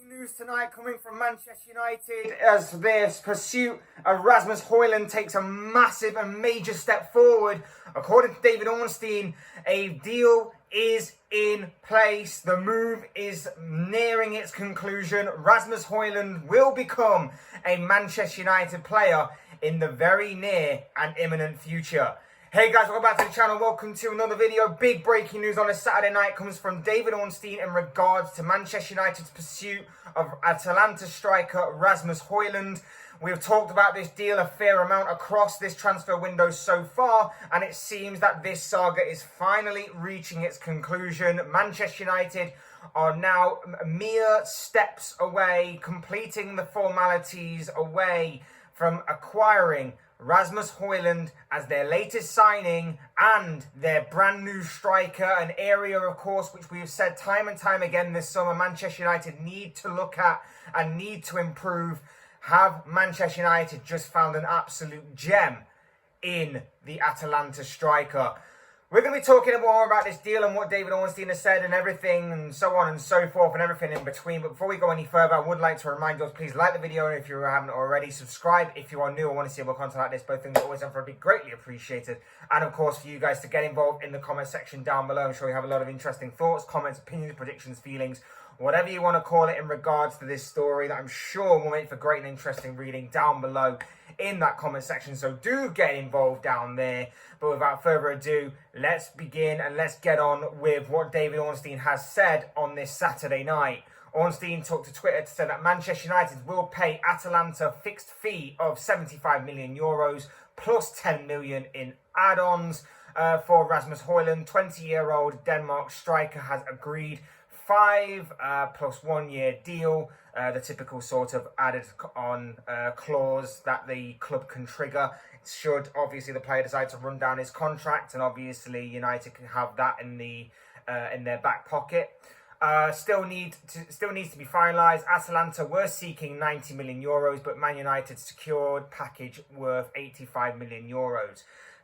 News tonight coming from Manchester United as their pursuit of Rasmus Hojlund takes a massive and major step forward. According to David Ornstein, a deal is in place. The move is nearing its conclusion. Rasmus Hojlund will become a Manchester United player in the very near and imminent future. Hey guys, welcome back to the channel. Welcome to another video. Big breaking news on a Saturday night comes from David Ornstein in regards to Manchester United's pursuit of Atalanta striker Rasmus Hojlund. We've talked about this deal a fair amount across this transfer window so far, and it seems that this saga is finally reaching its conclusion. Manchester United are now mere steps away, completing the formalities away from acquiring Rasmus Hojlund as their latest signing and their brand new striker, an area, of course, which we have said time and time again this summer Manchester United need to look at and need to improve. Have Manchester United just found an absolute gem in the Atalanta striker? We're going to be talking more about this deal and what David Ornstein has said and everything and so on and so forth and everything in between. But before we go any further, I would like to remind you, please like the video, and if you haven't already, subscribe if you are new or want to see more content like this. Both things are always done for be greatly appreciated. And of course, for you guys to get involved in the comment section down below. I'm sure you have a lot of interesting thoughts, comments, opinions, predictions, feelings, whatever you want to call it in regards to this story that I'm sure will make for great and interesting reading down below in that comment section. So do get involved down there. But without further ado, let's begin and let's get on with what David Ornstein has said on this Saturday night. Ornstein took to Twitter to say that Manchester United will pay Atalanta a fixed fee of €75 million plus 10 million in add-ons for Rasmus Hojlund. 20-year-old Denmark striker has agreed 5 plus 1 year deal, the typical sort of added on clause that the club can trigger should obviously the player decide to run down his contract, and obviously United can have that in their back pocket. Still needs to be finalised. Atalanta were seeking €90 million, but Man United secured package worth €85 million.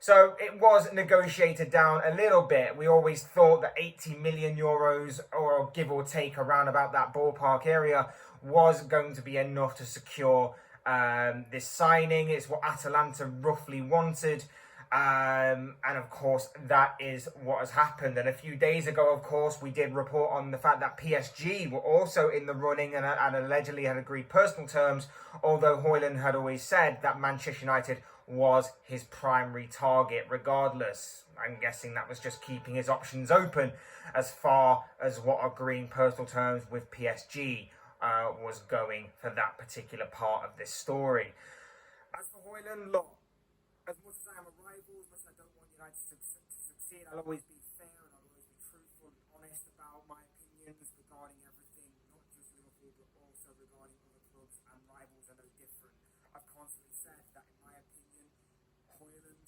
So it was negotiated down a little bit. We always thought that €80 million, or give or take around about that ballpark area, was going to be enough to secure this signing. It's what Atalanta roughly wanted. And of course, that is what has happened. And a few days ago, of course, we did report on the fact that PSG were also in the running and allegedly had agreed personal terms, although Hojlund had always said that Manchester United was his primary target regardless. I'm guessing that was just keeping his options open as far as what agreeing personal terms with PSG was going for that particular part of this story. As for Hojlund, look, as much as I am a rival, as much as I don't want United to succeed, I'll always be fair and I'll always be truthful and honest about my opinions regarding everything, not just Liverpool, but also regarding other clubs, and rivals are no different. I've constantly said that, in my opinion, Hojlund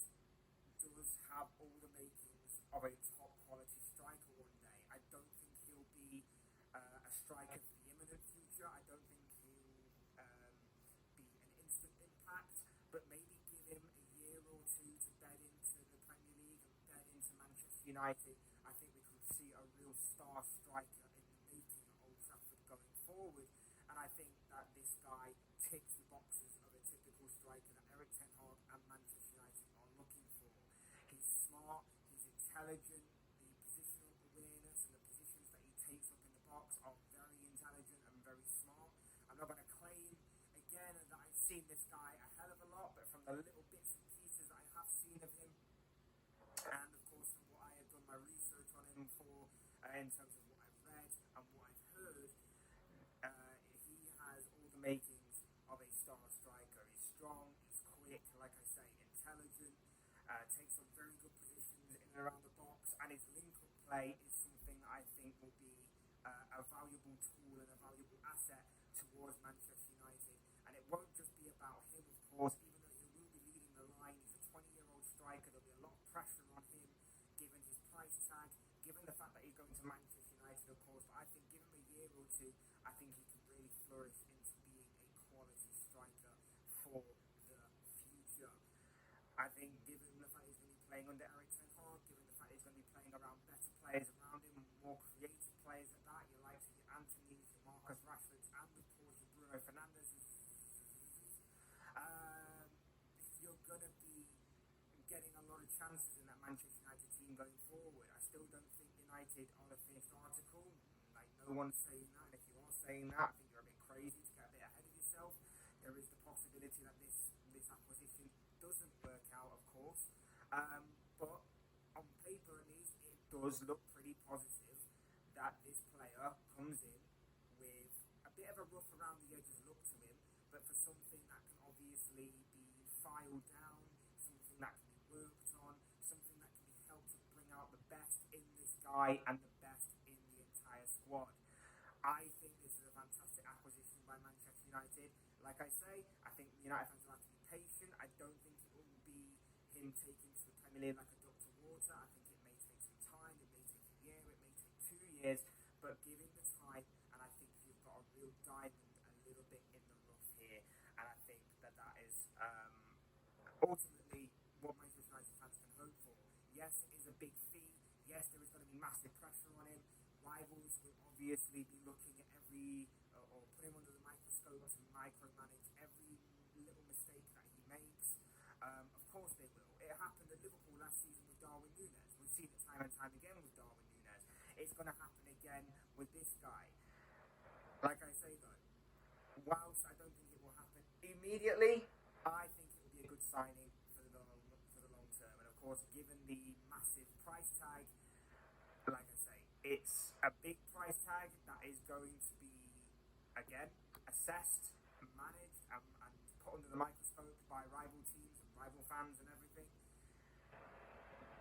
does have all the makings of a top quality striker one day. I don't think he'll be a striker for the imminent future. I don't think he'll be an instant impact, but maybe give him a year or two to bed into the Premier League and bed into Manchester United. I think we could see a real star striker in the making at Old Trafford going forward. And I think that this guy ticks the boxes of a typical striker that Eric Ten Hag and Manchester United are looking for. He's smart, he's intelligent, the positional awareness and the positions that he takes up in the box are very intelligent and very smart. I'm not going to claim again that I've seen this guy a hell of a lot, but from the little bits and pieces I have seen of him, and of course from what I have done my research on him for, in terms of what I've read and what I've heard, he has all the makings of a star striker. He's strong, he's quick, like I say, intelligent, takes some very good positions in and around the box, and his link-up play is something that I think will be a valuable tool and a valuable asset towards Manchester United. And it won't just be about him, of course, even though he will be leading the line. He's a 20-year-old striker. There'll be a lot of pressure on him, given his price tag, given the fact that he's going to Manchester United, of course. But I think give him a year or two, I think he could really flourish into being a quality striker for the future. I think given the fact he's going to be playing under Eric Ten Hag, given the fact he's going to be playing around better players around him, more creative players at that, your likes of your Anthony's, your Marcus Rashfords and chances in that Manchester United team going forward. I still don't think United are the finished article. Like, no one's saying that. And if you are saying that, I think you're a bit crazy to get a bit ahead of yourself. There is the possibility that this acquisition doesn't work out, of course. But on paper, at least, it does look pretty positive that this player comes in with a bit of a rough around the edges look to him, but for something that can obviously be filed down, something that can be worked on, something that can be helped to bring out the best in this guy and the best in the entire squad. I think this is a fantastic acquisition by Manchester United. Like I say, I think United fans will have to be patient. I don't think it will be him taking to the Premier League like a duck to water. I think it may take some time. It may take a year. It may take 2 years. But give him the time, and I think you've got a real diamond a little bit in the rough here. And I think that is ultimately what Manchester United fans can hope for. Yes, it is a big fee. Yes, there is going to be massive pressure on him. Rivals will obviously be looking at every or put him under the microscope to micromanage every little mistake that he makes. Of course they will. It happened at Liverpool last season with Darwin Núñez. We've seen it time and time again with Darwin Núñez. It's going to happen again with this guy. Like I say though, whilst I don't think it will happen immediately, I think it will be a good signing for the long term. And of course, given the massive price tag, like I say, it's a big price tag that is going to be, again, assessed, managed, and put under the microscope by rival teams and rival fans and everything.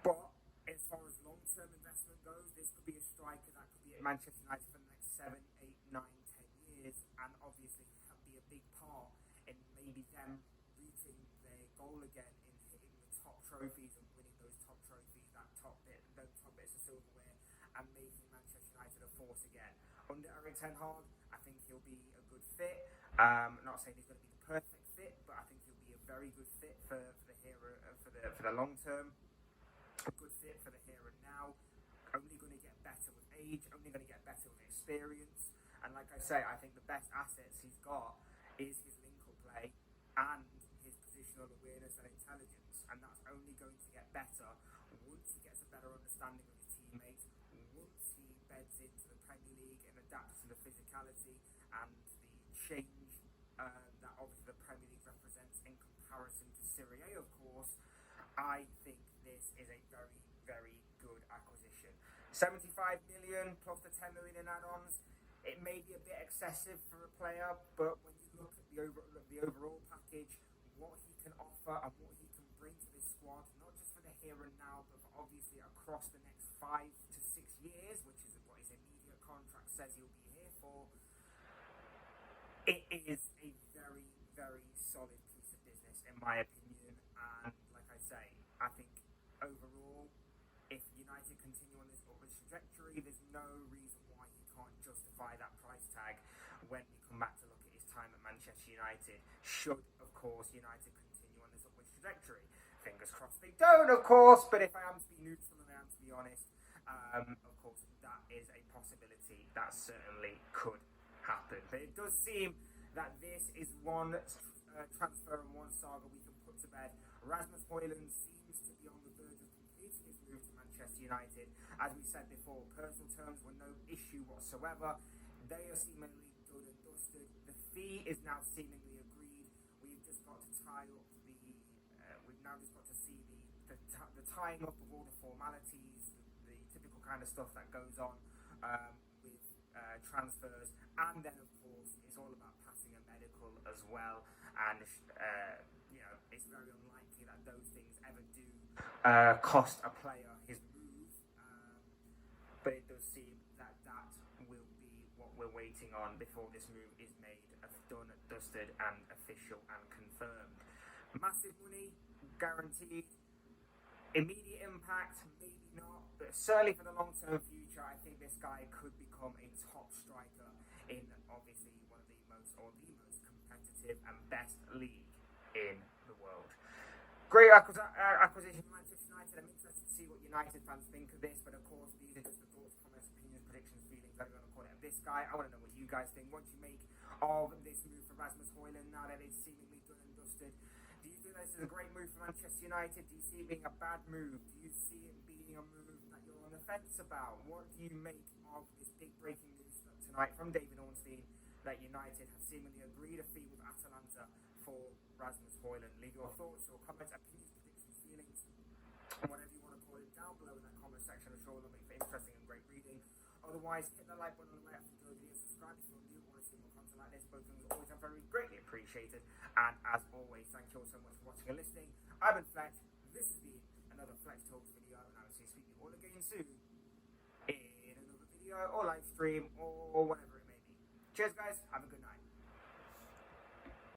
But as far as long-term investment goes, this could be a striker that could be at Manchester United for the next 7, 8, 9, 10 years, and obviously be a big part in maybe them reaching their goal again in hitting the top trophies and winning those top trophies, those top bits of silverware, and making Manchester United a force again. Under Erik ten Hag, I think he'll be a good fit. Not saying he's going to be the perfect fit, but I think he'll be a very good fit for the hero for the long term. A good fit for the here and now. Only going to get better with age. Only going to get better with experience. And like I say, I think the best assets he's got is his link-up play and his positional awareness and intelligence. And that's only going to get better once he gets a better understanding of his teammates, once he beds into the Premier League and adapts to the physicality and the change that obviously the Premier League represents in comparison to Serie A, of course. I think this is a very, very good acquisition. 75 million plus the 10 million in add-ons. It may be a bit excessive for a player, but when you look at the overall package, what he can offer and what he can bring to this squad, not just for the here and now, but for obviously across the next 5 to 6 years, which is what his immediate contract says he'll be here for, it is a very, very solid piece of business in my opinion. And like I say, I think overall, if United continue on this upward trajectory, there's no reason why he can't justify that price tag when we come back to look at his time at Manchester United. Should, of course, United continue on this upward trajectory. Fingers crossed they don't, of course, but if I am to be neutral and I am to be honest, of course, that is a possibility that certainly could happen. But it does seem that this is one transfer and one saga we can put to bed. Rasmus Hojlund seems to be on the verge of completing his move to Manchester United. As we said before, personal terms were no issue whatsoever. They are seemingly done and dusted. The fee is now seemingly agreed. We've just got to tie up we've now just got to see the tying up of all the formalities, the typical kind of stuff that goes on with transfers, and then of course it's all about passing a medical as well. And it's very unlikely that those things ever do cost a player his move, but it does seem that will be what we're waiting on before this move is made done, dusted, and official and confirmed. Massive money, guaranteed. Immediate impact, maybe not, but certainly for the long-term future, I think this guy could become a top striker in obviously one of the most competitive and best league in the world. Great acquisition for Manchester United. I'm interested to see what United fans think of this, but of course these are just the thoughts, comments, opinions, predictions, feelings, whatever you want to call it, of this guy. I want to know what you guys think. What do you make of this move for Rasmus Hojlund now that it's seemingly done and dusted? Do you think this is a great move for Manchester United? Do you see it being a bad move? Do you see it being a move that you're on the fence about? What do you make of this big breaking news tonight from David Ornstein that United have seemingly agreed a fee with Atalanta for Rasmus Hojlund? Leave your thoughts or comments, opinions, predictions, feelings, whatever you want to call it, down below in that comment section. I'm sure it'll make for interesting and great reading. Otherwise, hit the like button on the right after the video, subscribe if you're new and want to see more content like this. Both things are always and very greatly appreciated. And as always, thank you all so much for watching and listening. I've been Flex. This has been another Flex Talks video, and I will see you all again soon in another video or live stream or whatever it may be. Cheers, guys. Have a good night.